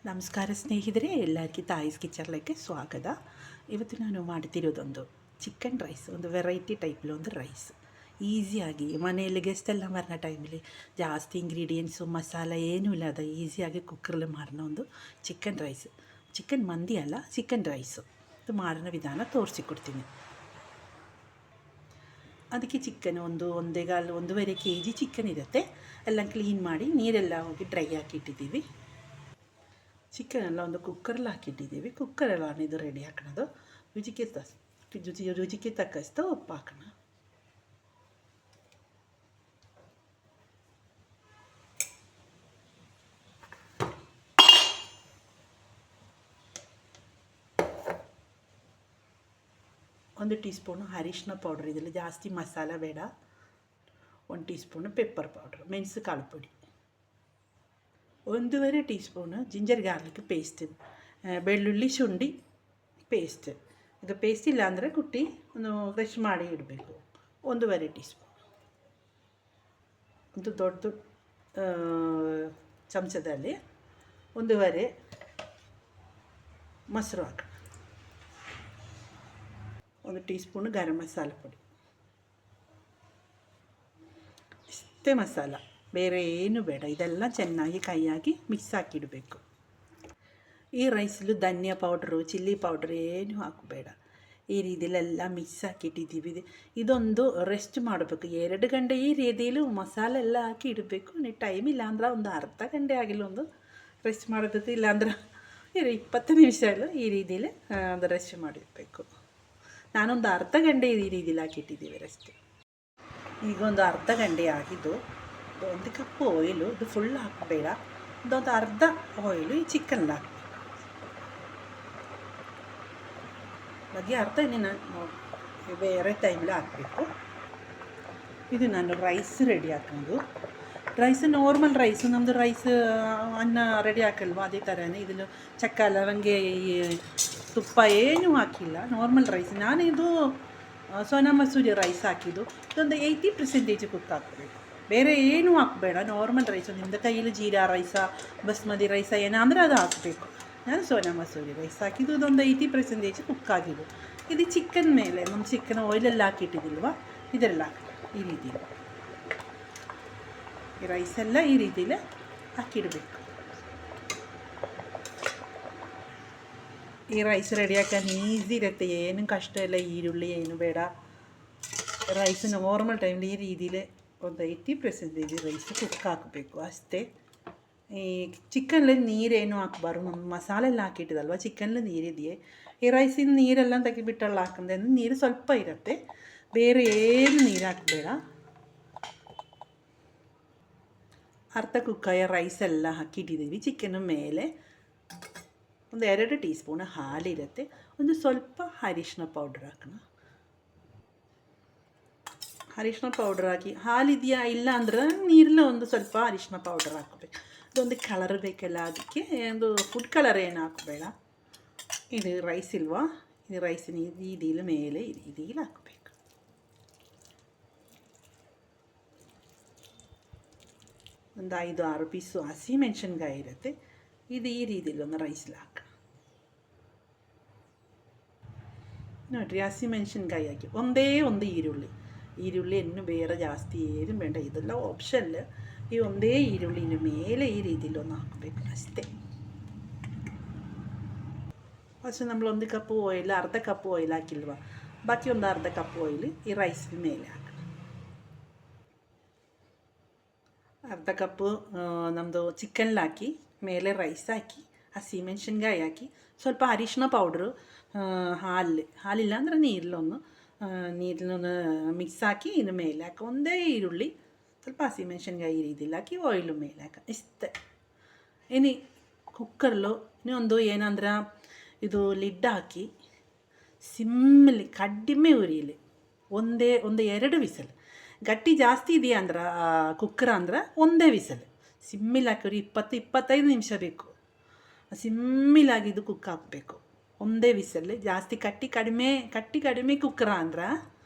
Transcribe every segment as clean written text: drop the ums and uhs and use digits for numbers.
ನಮಸ್ಕಾರ ಸ್ನೇಹಿತರೆ, ಎಲ್ಲರಿಗೂ ತಾಯಿಸ್ ಕಿಚನ್ಲಕ್ಕೆ ಸ್ವಾಗತ. ಇವತ್ತು ನಾನು ಮಾಡ್ತಿರೋದೊಂದು ಚಿಕನ್ ರೈಸ್, ಒಂದು ವೆರೈಟಿ ಟೈಪಲ್ಲಿ ಒಂದು ರೈಸ್. ಈಸಿಯಾಗಿ ಮನೆಯಲ್ಲಿ ಗೆಸ್ಟ್ ಎಲ್ಲ ಮಾರಿನ ಟೈಮಲ್ಲಿ ಜಾಸ್ತಿ ಇಂಗ್ರೀಡಿಯೆಂಟ್ಸು ಮಸಾಲ ಏನೂ ಇಲ್ಲದ ಈಸಿಯಾಗಿ ಕುಕ್ಕರಲ್ಲಿ ಮಾರಿನ ಒಂದು ಚಿಕನ್ ರೈಸ್. ಚಿಕನ್ ಮಂದಿ ಅಲ್ಲ, ಚಿಕನ್ ರೈಸು. ಇದು ಮಾಡಿನ ವಿಧಾನ ತೋರಿಸಿಕೊಡ್ತೀನಿ. ಅದಕ್ಕೆ ಚಿಕನ್ ಒಂದೂವರೆ kg ಚಿಕನ್ ಇರುತ್ತೆ. ಎಲ್ಲ ಕ್ಲೀನ್ ಮಾಡಿ ನೀರೆಲ್ಲ ಹೋಗಿ ಡ್ರೈ ಹಾಕಿಟ್ಟಿದ್ದೀವಿ. ಚಿಕನೆಲ್ಲ ಒಂದು ಕುಕ್ಕರಲ್ಲಿ ಹಾಕಿಟ್ಟಿದ್ದೀವಿ. ಕುಕ್ಕರೆಲ್ಲ ಇದು ರೆಡಿ ಹಾಕೋದು. ರುಚಿಗೆ ತಕ್ಕಷ್ಟು ಉಪ್ಪು ಹಾಕೋಣ. ಒಂದು ಟೀ ಸ್ಪೂನು ಅರಿಶಿನ ಪೌಡ್ರ್, ಇದರಲ್ಲಿ ಜಾಸ್ತಿ ಮಸಾಲ ಬೇಡ. 1 ಟೀ ಸ್ಪೂನು ಪೆಪ್ಪರ್ ಪೌಡ್ರ್, ಮೆಣಸು ಕಾಳು ಪುಡಿ. 1.5 tea spoon ginger garlic paste, ಬೆಳ್ಳುಳ್ಳಿ ಶುಂಠಿ ಪೇಸ್ಟ್. ಇದು ಪೇಸ್ಟ್ ಇಲ್ಲ ಅಂದರೆ ಕುಟ್ಟಿ ಒಂದು ಕ್ರಷ್ ಮಾಡಿ ಇಡಬೇಕು. 1.5 ಟೀ ಸ್ಪೂನ್. ಒಂದು ದೊಡ್ಡ ಚಮಚದಲ್ಲಿ 1.5 ಮೊಸರು ಹಾಕೋಣ. 1 ಟೀ ಸ್ಪೂನು ಗರಂ ಮಸಾಲ ಪುಡಿ. ಇಷ್ಟೇ ಮಸಾಲ, ಬೇರೆ ಏನು ಬೇಡ. ಇದೆಲ್ಲ ಚೆನ್ನಾಗಿ ಕೈಯಾಗಿ ಮಿಕ್ಸ್ ಹಾಕಿಡಬೇಕು. ಈ ರೈಸಲ್ಲಿ ಧನಿಯಾ ಪೌಡ್ರು, ಚಿಲ್ಲಿ ಪೌಡ್ರ್ ಏನು ಹಾಕಬೇಡ. ಈ ರೀತಿಲೆಲ್ಲ ಮಿಕ್ಸ್ ಹಾಕಿಟ್ಟಿದ್ದೀವಿ. ಇದೊಂದು ರೆಸ್ಟ್ ಮಾಡಬೇಕು 2 ಗಂಟೆ. ಈ ರೀತಿಯಲ್ಲಿ ಮಸಾಲೆ ಎಲ್ಲ ಹಾಕಿ ಇಡಬೇಕು. ನೀವು ಟೈಮ್ ಇಲ್ಲ ಅಂದ್ರೆ ಒಂದು ಅರ್ಧ ಗಂಟೆ ಆಗಿಲ್ಲ ಒಂದು ರೆಸ್ಟ್ ಮಾಡಬೇಕು. ಇಲ್ಲಾಂದ್ರೆ 20 ನಿಮಿಷ ಎಲ್ಲ ಈ ರೀತಿಯಲ್ಲಿ ಒಂದು ರೆಸ್ಟ್ ಮಾಡಿರಬೇಕು. ನಾನೊಂದು ಅರ್ಧ ಗಂಟೆ ಈ ರೀತಿಯಲ್ಲಿ ಹಾಕಿಟ್ಟಿದ್ದೀವಿ ರೆಸ್ಟ್. ಈಗ ಒಂದು ಅರ್ಧ ಗಂಟೆ ಆಗಿದ್ದು. 1 ಕಪ್ ಆಯಿಲು, ಇದು ಫುಲ್ ಹಾಕಬೇಡ. ಇದೊಂದು ಅರ್ಧ ಆಯಿಲು ಈ ಚಿಕನ್ಗೆ ಹಾಕಬೇಕು. ಬಗ್ಗೆ ಅರ್ಧ ನಾನು ಬೇರೆ ಟೈಮಲ್ಲಿ ಹಾಕಬೇಕು. ಇದು ನಾನು ರೈಸ್ ರೆಡಿ ಹಾಕೋದು. ರೈಸ್ ನಾರ್ಮಲ್ ರೈಸು, ನಮ್ಮದು ರೈಸ್ ಅನ್ನ ರೆಡಿ ಹಾಕಲ್ವ ಅದೇ ಥರನೇ. ಇದನ್ನು ಚಕ್ಕ ಲವಂಗೆ ತುಪ್ಪ ಏನೂ ಹಾಕಿಲ್ಲ, ನಾರ್ಮಲ್ ರೈಸ್. ನಾನಿದು ಸೋನಾ ಮಸೂರಿ ರೈಸ್ ಹಾಕಿದ್ದು. ಇದೊಂದು 80% ಕುಕ್ ಹಾಕಬೇಕು. ಬೇರೆ ಏನೂ ಹಾಕಬೇಡ. ನಾರ್ಮಲ್ ರೈಸು, ನಿಮ್ಮದು ಕೈಯಲ್ಲಿ ಜೀರಾ ರೈಸ, ಬಸ್ಮತಿ ರೈಸ ಏನಾದರೆ ಅದು ಹಾಕಬೇಕು. ನಾನು ಸೋನಾ ಮಸೂರಿ ರೈಸ್ ಹಾಕಿದ್ದು. ಇದೊಂದು 80% ಕುಕ್ ಆಗಿದ್ದು. ಇದು ಚಿಕನ್ ಮೇಲೆ ನಮ್ಮ ಚಿಕನ್ ಆಯಿಲೆಲ್ಲ ಹಾಕಿಟ್ಟಿದ್ದಿಲ್ವ, ಇದೆಲ್ಲ ಹಾಕಿ ಈ ರೀತಿಯಲ್ಲಿ ಈ ರೈಸೆಲ್ಲ ಈ ರೀತಿಯಲ್ಲೇ ಹಾಕಿಡಬೇಕು. ಈ ರೈಸ್ ರೆಡಿ ಹಾಕೋದು ಈಸಿ ಇರುತ್ತೆ, ಏನು ಕಷ್ಟ ಇಲ್ಲ. ಈರುಳ್ಳಿ ಏನು ಬೇಡ. ರೈಸ್ ನಾರ್ಮಲ್ ಟೈಮಲ್ಲಿ ಈ ರೀತಿಲೇ ಒಂದು 80% ರೈಸ್ ಕುಕ್ ಹಾಕಬೇಕು ಅಷ್ಟೇ. ಈ ಚಿಕನಲ್ಲಿ ನೀರೇನು ಹಾಕಬಾರ್ದು. ನಮ್ಮ ಮಸಾಲೆ ಎಲ್ಲ ಹಾಕಿಟ್ಟಿದಲ್ವ, ಚಿಕನಲ್ಲಿ ನೀರಿದೆಯೇ. ಈ ರೈಸಿನ ನೀರೆಲ್ಲ ತೆಗಿಬಿಟ್ಟಲ್ಲ ಹಾಕಂದ್ರೆ ನೀರು ಸ್ವಲ್ಪ ಇರುತ್ತೆ. ಬೇರೆ ಏನು ನೀರು ಹಾಕಬೇಡ. ಅರ್ಧ ಕುಕ್ಕಾಯ ರೈಸೆಲ್ಲ ಹಾಕಿಟ್ಟಿದ್ದೀವಿ. ಚಿಕನ್ ಮೇಲೆ ಒಂದು 2 ಟೀ ಸ್ಪೂನ್ ಹಾಲಿರುತ್ತೆ. ಒಂದು ಸ್ವಲ್ಪ ಅರಿಶಿನ ಪೌಡ್ರ್ ಹಾಕೋಣ. ಅರಿಶಿನ ಪೌಡ್ರ್ ಹಾಕಿ, ಹಾಲಿದೆಯಾ ಇಲ್ಲ ಅಂದ್ರೆ ನೀರಲ್ಲ ಒಂದು ಸ್ವಲ್ಪ ಅರಿಶಿನ ಪೌಡ್ರ್ ಹಾಕಬೇಕು. ಇದೊಂದು ಕಲರ್ ಬೇಕಲ್ಲ, ಅದಕ್ಕೆ ಒಂದು ಫುಡ್ ಕಲರ್ ಏನು ಹಾಕಬೇಡ. ಇದು ರೈಸ್ ಇಲ್ವಾ, ಇದು ರೈಸಿನ ಇದೀಲ ಮೇಲೆ ಇದೀಲ ಹಾಕಬೇಕು. ಒಂದು 5-6 ಪೀಸು ಹಸಿಮೆಣ್ಸಿನ್ಕಾಯಿ ಇರುತ್ತೆ. ಇದು ಈ ರೀತಿಲಿ ಒಂದು ರೈಸಲ್ಲಿ ಹಾಕೋಣ. ನೋಡಿರಿ, ಹಸಿಮೆಣ್ಸಿನ್ಕಾಯಿ ಹಾಕಿ ಒಂದೇ ಒಂದು ಈರುಳ್ಳಿ ಇನ್ನೂ ಬೇರೆ ಜಾಸ್ತಿ ಏನು ಬೇಡ. ಇದೆಲ್ಲ ಆಪ್ಷನ್. ಈ ಒಂದೇ ಈರುಳ್ಳಿನ ಮೇಲೆ ಈ ರೀತಿಲಿ ಒಂದು ಹಾಕಬೇಕು ಅಷ್ಟೇ. ಫಸ್ಟ್ നമ്മൾ 1 ಕಪ್ ಆಯಿಲ್, ಅರ್ಧ ಕಪ್ ಆಯಿಲ್ ಹಾಕಿಲ್ವ, ಬಾಕಿ ಒಂದು ಅರ್ಧ ಕಪ್ ಆಯಿಲ್ ಈ ರೈಸ್ ಮೇಲೆ ಹಾಕೋಣ. ಅರ್ಧ ಕಪ್ಪು ನಮ್ಮದು ಚಿಕನ್ ಹಾಕಿ ಮೇಲೆ ರೈಸ್ ಹಾಕಿ, ಹಸಿಮೆಣ್ಸಿನ್ಕಾಯಿ ಹಾಕಿ, ಸ್ವಲ್ಪ ಅರಿಶಿನ ಪೌಡ್ರು, ಹಾಲಿಲ್ಲ ಅಂದರೆ ನೀರಲ್ಲೊಂದು ಮಿಕ್ಸ್ ಹಾಕಿ ಇನ್ನು ಮೇಲೆ ಹಾಕಿ ಒಂದೇ ಈರುಳ್ಳಿ, ಸ್ವಲ್ಪ ಹಸಿಮೆಣ್ಸಿನ್ಕಾಯಿ ಈ ರೀತಿಲಿ ಹಾಕಿ ಆಯಿಲು ಮೇಲೆ ಹಾಕಿ ಇಷ್ಟೇ. ಇನ್ನು ಕುಕ್ಕರ್ಲು ಇನ್ನೊಂದು ಏನಂದ್ರೆ ಇದು ಲಿಡ್ ಹಾಕಿ ಸಿಮ್ಮಲ್ಲಿ ಕಡಿಮೆ ಉರಿಯಲ್ಲಿ ಒಂದು 2 ವಿಸಲ್. ಗಟ್ಟಿ ಜಾಸ್ತಿ ಇದೆಯಾ ಅಂದ್ರೆ ಕುಕ್ಕರ್ ಅಂದ್ರೆ ಒಂದೇ ವಿಸಲ್. ಸಿಮ್ಮಿಲ್ ಹಾಕಿರಿ 20-25 ನಿಮಿಷ ಬೇಕು. ಸಿಮ್ಮಿಲಾಗಿದ್ದು ಕುಕ್ ಹಾಕಬೇಕು. ಒಂದೇ ವಿಸಲ್. ಜಾಸ್ತಿ ಕಟ್ಟಿ ಕಡಿಮೆ ಕುಕ್ಕರ ಅಂದ್ರೆ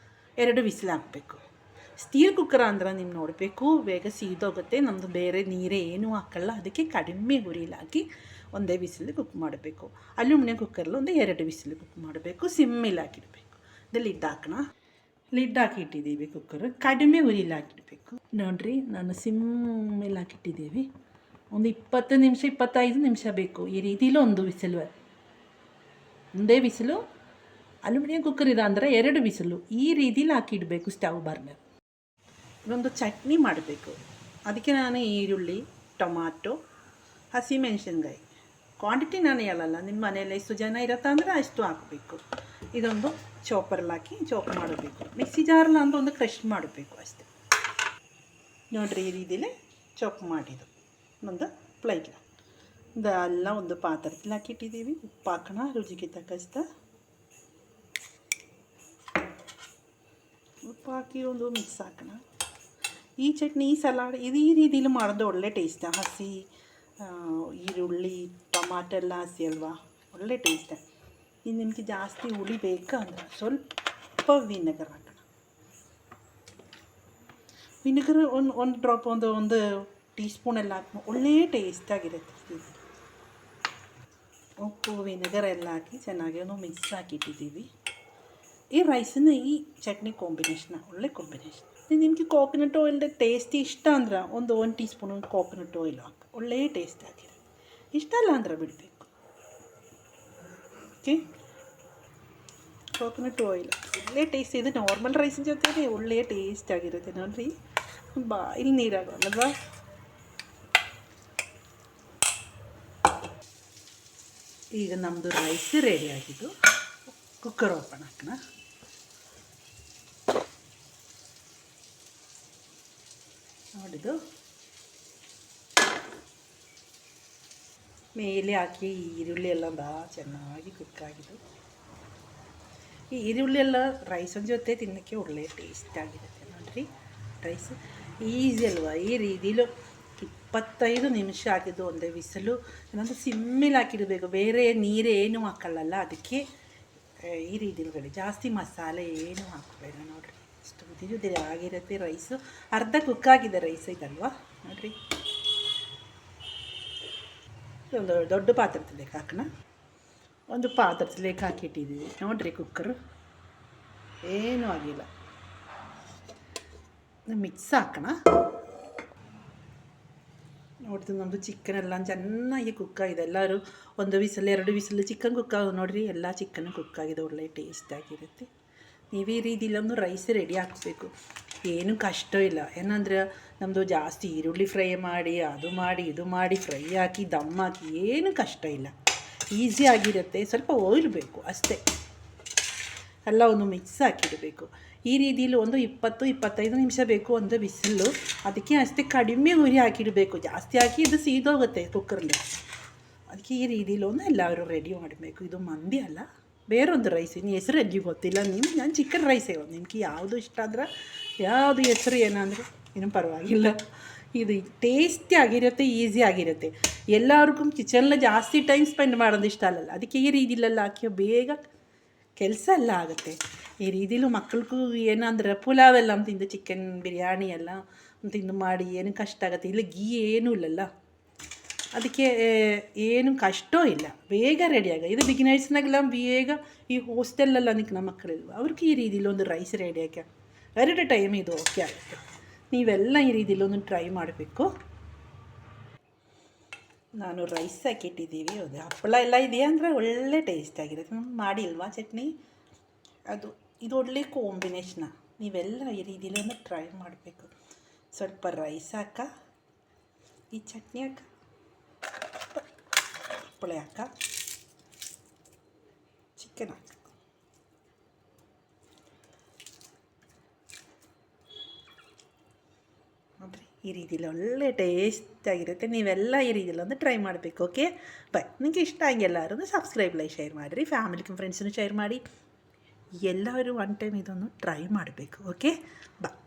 2 ವಿಸಿಲ್ ಹಾಕಬೇಕು. ಸ್ಟೀಲ್ ಕುಕ್ಕರ್ ಅಂದ್ರೆ ನೀವು ನೋಡಬೇಕು, ಬೇಗ ಸೀದೋಗುತ್ತೆ. ನಮ್ಮದು ಬೇರೆ ನೀರೇ ಏನೂ ಹಾಕಲ್ಲ, ಅದಕ್ಕೆ ಕಡಿಮೆ ಉರಿಲಿ ಹಾಕಿ ಒಂದೇ ವಿಸಿಲ್ ಕುಕ್ ಮಾಡಬೇಕು. ಅಲ್ಯೂಮಿನಿಯಂ ಕುಕ್ಕರ್ಲು ಒಂದು 2 ವಿಸಿಲ್ ಕುಕ್ ಮಾಡಬೇಕು. ಸಿಮ್ಮಿಲ್ ಹಾಕಿಡಬೇಕು. ಇದು ಲಿಡ್ ಹಾಕೋಣ. ಲಿಡ್ ಹಾಕಿಟ್ಟಿದ್ದೀವಿ. ಕುಕ್ಕರ್ ಕಡಿಮೆ ಉರಿಲಿ ಹಾಕಿಡಬೇಕು. ನೋಡಿರಿ, ನಾನು ಸಿಮ್ಮಿಲ್ ಹಾಕಿಟ್ಟಿದ್ದೀವಿ. ಒಂದು 20 ನಿಮಿಷ 25 ನಿಮಿಷ ಬೇಕು. ಈ ರೀತಿಲಿ ಒಂದು ವಿಸಿಲ್, ಒಂದೇ ವಿಸಿಲು. ಅಲ್ಯೂಮಿನಿಯಂ ಕುಕ್ಕರ್ ಇದೆ ಅಂದರೆ 2 ವಿಸಿಲು ಈ ರೀತಿಲಿ ಹಾಕಿಡಬೇಕು ಸ್ಟವ್ ಬರ್ನರ್. ಇದೊಂದು ಚಟ್ನಿ ಮಾಡಬೇಕು. ಅದಕ್ಕೆ ನಾನು ಈರುಳ್ಳಿ, ಟೊಮಾಟೊ, ಹಸಿಮೆಣಸಿನ್ಕಾಯಿ, ಕ್ವಾಂಟಿಟಿ ನಾನು ಹೇಳಲ್ಲ, ನಿಮ್ಮ ಮನೆಯಲ್ಲಿ ಎಷ್ಟು ಜನ ಇರುತ್ತೆ ಅಂದರೆ ಅಷ್ಟು ಹಾಕಬೇಕು. ಇದೊಂದು ಚಾಪರಲ್ಲಿ ಹಾಕಿ ಚಾಪ್ ಮಾಡಬೇಕು. ಮಿಕ್ಸಿ ಜಾರಲ್ಲಿ ಅಂದರೆ ಒಂದು ಕ್ರಷ್ ಮಾಡಬೇಕು ಅಷ್ಟೇ. ನೋಡಿರಿ, ಈ ರೀತಿಲೇ ಚಾಪ್ ಮಾಡಿದ್ದು ಒಂದು ಪ್ಲೇಟ್ಗೆ ಇದೆಲ್ಲ ಒಂದು ಪಾತ್ರೆಯಲ್ಲಿ ಹಾಕಿಟ್ಟಿದ್ದೀವಿ. ಉಪ್ಪು ಹಾಕೋಣ, ರುಚಿಗೆ ತಕ್ಕಷ್ಟ ಉಪ್ಪು ಹಾಕಿ ಒಂದು ಮಿಕ್ಸ್ ಹಾಕೋಣ. ಈ ಚಟ್ನಿ, ಈ ಸಲಾಡ್ ಇದು ಈ ರೀತಿಲಿ ಮಾಡೋದು ಒಳ್ಳೆ ಟೇಸ್ಟ್. ಹಸಿ ಈರುಳ್ಳಿ ಟೊಮಾಟೊ ಎಲ್ಲ ಹಸಿ ಅಲ್ವಾ, ಒಳ್ಳೆ ಟೇಸ್ಟ್. ಇದು ನಿಮಗೆ ಜಾಸ್ತಿ ಹುಳಿ ಬೇಕಂದ್ರೆ ಸ್ವಲ್ಪ ವಿನೆಗರ್ ಹಾಕೋಣ. ವಿನೆಗರ್ ಒಂದು ಡ್ರಾಪ್, ಒಂದು ಟೀ ಸ್ಪೂನೆಲ್ಲ ಹಾಕಿ ಒಳ್ಳೆ ಟೇಸ್ಟಾಗಿರುತ್ತೆ. ಉಪ್ಪು ವಿನೆಗರ್ ಎಲ್ಲ ಹಾಕಿ ಚೆನ್ನಾಗಿ ಒಂದು ಮಿಕ್ಸ್ ಹಾಕಿಟ್ಟಿದ್ದೀವಿ. ಈ ರೈಸನ್ನ ಈ ಚಟ್ನಿ ಕಾಂಬಿನೇಷನ್ ಒಳ್ಳೆ ಕಾಂಬಿನೇಷನ್. ನಿಮಗೆ ಕೋಕೋನಟ್ ಆಯಿಲ್ದ ಟೇಸ್ಟ್ ಇಷ್ಟ ಅಂದ್ರೆ ಒಂದು 1 ಟೀ ಸ್ಪೂನ್ ಕೋಕೋನಟ್ ಆಯಿಲ್ ಹಾಕಿ ಒಳ್ಳೆ ಟೇಸ್ಟ್ ಆಗಿರುತ್ತೆ. ಇಷ್ಟ ಅಲ್ಲ ಅಂದ್ರೆ ಬಿಡಬೇಕು. ಓಕೆ, ಕೋಕೋನಟ್ ಆಯಿಲ್ ಒಳ್ಳೆ ಟೇಸ್ಟ್. ಇದು ನಾರ್ಮಲ್ ರೈಸಿನ ಜೊತೆ ಒಳ್ಳೆ ಟೇಸ್ಟ್ ಆಗಿರುತ್ತೆ. ನೋಡಿರಿ, ಇಲ್ಲಿ ನೀರಾಗಲ್ವಾ. ಈಗ ನಮ್ಮದು ರೈಸ್ ರೆಡಿ ಆಗಿದ್ದು. ಕುಕ್ಕರ್ ಓಪನ್ ಹಾಕೋಣ. ನೋಡಿದ್ದು ಮೇಲೆ ಹಾಕಿ ಈರುಳ್ಳಿ ಎಲ್ಲ ಚೆನ್ನಾಗಿ ಕುಕ್ಕಾಗಿದ್ದು. ಈ ಈರುಳ್ಳಿ ಎಲ್ಲ ರೈಸಿನ ಜೊತೆ ತಿನ್ನೋಕ್ಕೆ ಒಳ್ಳೆ ಟೇಸ್ಟ್ ಆಗಿರುತ್ತೆ. ನೋಡಿರಿ, ರೈಸ್ ಈಸಿ ಅಲ್ವಾ. ಈ ರೀತಿಲೂ 25 ನಿಮಿಷ ಆಗಿದ್ದು ಒಂದೇ ವಿಸಲು. ಇನ್ನೊಂದು ಸಿಮ್ಮಿಲ್ ಹಾಕಿಡಬೇಕು, ಬೇರೆ ನೀರೇನು ಹಾಕಲ್ಲಲ್ಲ, ಅದಕ್ಕೆ ಈ ರೀತಿಲಿ ಜಾಸ್ತಿ ಮಸಾಲೆ ಏನು ಹಾಕಬೇಡ. ನೋಡಿರಿ, ಇಷ್ಟು ಉದಿರುದಿರಿ ಆಗಿರುತ್ತೆ ರೈಸು. ಅರ್ಧ ಕುಕ್ಕಾಗಿದೆ ರೈಸ್ ಇದಲ್ವಾ. ನೋಡಿರಿ, ಒಂದು ದೊಡ್ಡ ಪಾತ್ರೆದಲ್ಲಿಗೆ ಹಾಕೋಣ. ಒಂದು ಪಾತ್ರೆದಲ್ಲಿಗೆ ಹಾಕಿಟ್ಟಿದ್ದೀವಿ. ನೋಡಿರಿ, ಕುಕ್ಕರು ಏನೂ ಆಗಿಲ್ಲ. ಮಿಕ್ಸ್ ಹಾಕೋಣ. ನೋಡಿದ್ರೆ ನಮ್ಮದು ಚಿಕನ್ ಎಲ್ಲ ಚೆನ್ನಾಗಿ ಕುಕ್ಕಾಗಿದೆ. ಎಲ್ಲರೂ 1 ವಿಸಲ್ 2 ವಿಸಲ್ ಚಿಕನ್ ಕುಕ್ಕಾಗೋದು. ನೋಡಿರಿ, ಎಲ್ಲ ಚಿಕನ್ ಕುಕ್ಕಾಗಿದೆ, ಒಳ್ಳೆ ಟೇಸ್ಟಾಗಿರುತ್ತೆ. ನೀವು ಈ ರೀತಿ ಇಲ್ಲೊಂದು ರೈಸ್ ರೆಡಿ ಹಾಕಬೇಕು. ಏನೂ ಕಷ್ಟ ಇಲ್ಲ. ಏನಂದ್ರೆ ನಮ್ಮದು ಜಾಸ್ತಿ ಈರುಳ್ಳಿ ಫ್ರೈ ಮಾಡಿ, ಅದು ಮಾಡಿ ಇದು ಮಾಡಿ ಫ್ರೈ ಹಾಕಿ ದಮ್ ಹಾಕಿ ಏನೂ ಕಷ್ಟ ಇಲ್ಲ, ಈಸಿ ಆಗಿರುತ್ತೆ. ಸ್ವಲ್ಪ ಆಯಿಲ್ ಬೇಕು ಅಷ್ಟೇ. ಎಲ್ಲ ಒಂದು ಮಿಕ್ಸ್ ಹಾಕಿಡಬೇಕು. ಈ ರೀತಿಯಲ್ಲಿ ಒಂದು 20-25 ನಿಮಿಷ ಬೇಕು ಒಂದು ಬಿಸಿಲು. ಅದಕ್ಕೆ ಅಷ್ಟೇ ಕಡಿಮೆ ಉರಿ ಹಾಕಿಡಬೇಕು. ಜಾಸ್ತಿ ಹಾಕಿ ಇದು ಸೀದೋಗುತ್ತೆ ಕುಕ್ಕರಲ್ಲಿ. ಅದಕ್ಕೆ ಈ ರೀತಿಯಲ್ಲಿ ಒಂದು ಎಲ್ಲರೂ ರೆಡಿ ಮಾಡಬೇಕು. ಇದು ಮಂದಿ ಅಲ್ಲ, ಬೇರೊಂದು ರೈಸ್. ಇನ್ನು ಹೆಸರು ಎಲ್ಲಿ ಗೊತ್ತಿಲ್ಲ. ನಾನು ಚಿಕನ್ ರೈಸ್ ಹೇಳೋದು. ನಿಮ್ಗೆ ಯಾವುದು ಇಷ್ಟ ಅಂದ್ರೆ ಯಾವುದು ಹೆಸರು ಏನಂದರೆ ಏನೂ ಪರವಾಗಿಲ್ಲ. ಇದು ಟೇಸ್ಟಿ ಆಗಿರುತ್ತೆ, ಈಸಿ ಆಗಿರುತ್ತೆ. ಎಲ್ಲರಿಗೂ ಕಿಚನಲ್ಲಿ ಜಾಸ್ತಿ ಟೈಮ್ ಸ್ಪೆಂಡ್ ಮಾಡೋದು ಇಷ್ಟ ಅಲ್ಲಲ್ಲ, ಅದಕ್ಕೆ ಈ ರೀತಿಲೆಲ್ಲ ಹಾಕಿ ಬೇಗ ಕೆಲಸ ಎಲ್ಲ ಆಗುತ್ತೆ. ಈ ರೀತಿಲೂ ಮಕ್ಕಳಿಗೂ ಏನಂದ್ರೆ ಪುಲಾವ್ ಎಲ್ಲ ತಿಂದು ಚಿಕನ್ ಬಿರಿಯಾನಿ ಎಲ್ಲ ತಿಂದು ಮಾಡಿ ಏನು ಕಷ್ಟ ಆಗುತ್ತೆ. ಇಲ್ಲ ಗೀ ಏನೂ ಇಲ್ಲಲ್ಲ, ಅದಕ್ಕೆ ಏನು ಕಷ್ಟ ಇಲ್ಲ, ಬೇಗ ರೆಡಿ ಆಗ. ಇದು ಬಿಗಿನರ್ಸ್ನಾಗೆಲ್ಲ ಬೇಗ ಈ ಹಾಸ್ಟೆಲಲ್ಲ ನಿಂಗೆ ನಮ್ಮ ಮಕ್ಕಳಿಲ್ವ, ಅವ್ರಿಗೆ ಈ ರೀತಿಲಿ ಒಂದು ರೈಸ್ ರೆಡಿ ಆಗಿ 2 ಟೈಮ್ ಇದು ಓಕೆ ಆಗುತ್ತೆ. ನೀವೆಲ್ಲ ಈ ರೀತಿಲಿ ಒಂದು ಟ್ರೈ ಮಾಡಬೇಕು. ನಾನು ರೈಸ್ ಹಾಕಿಟ್ಟಿದ್ದೀವಿ. ಅದು ಹಪ್ಪಳ ಎಲ್ಲ ಇದೆಯಾ ಅಂದರೆ ಒಳ್ಳೆ ಟೇಸ್ಟ್ ಆಗಿರುತ್ತೆ. ಮಾಡಿಲ್ವಾ ಚಟ್ನಿ? ಇದು ಒಳ್ಳೆ ಕಾಂಬಿನೇಷನ. ನೀವೆಲ್ಲ ಈ ರೀತಿಲಿ ಒಂದು ಟ್ರೈ ಮಾಡಬೇಕು. ಸ್ವಲ್ಪ ರೈಸ್ ಹಾಕ, ಈ ಚಟ್ನಿ ಹಾಕ, ಹಪ್ಪಳ ಹಾಕ, ಚಿಕನ್ ಹಾಕ. ನೋಡಿರಿ, ಈ ರೀತಿಲಿ ಒಳ್ಳೆ ಟೇಸ್ಟಾಗಿರುತ್ತೆ. ನೀವೆಲ್ಲ ಈ ರೀತಿಲಿ ಒಂದು ಟ್ರೈ ಮಾಡಬೇಕು. Okay bye. ನಿಮಗೆ ಇಷ್ಟ ಆಗಿ ಎಲ್ಲರೂ ಸಬ್ಸ್ಕ್ರೈಬ್ ಲೈಕ್ ಶೇರ್ ಮಾಡಿರಿ, ಫ್ಯಾಮಿಲಿ ಫ್ರೆಂಡ್ಸನ್ನು ಶೇರ್ ಮಾಡಿ. ಎಲ್ಲರೂ 1 ಟೈಮ್ ಇದನ್ನು ಟ್ರೈ ಮಾಡಬೇಕು. ಓಕೆ ಬಾಯ್.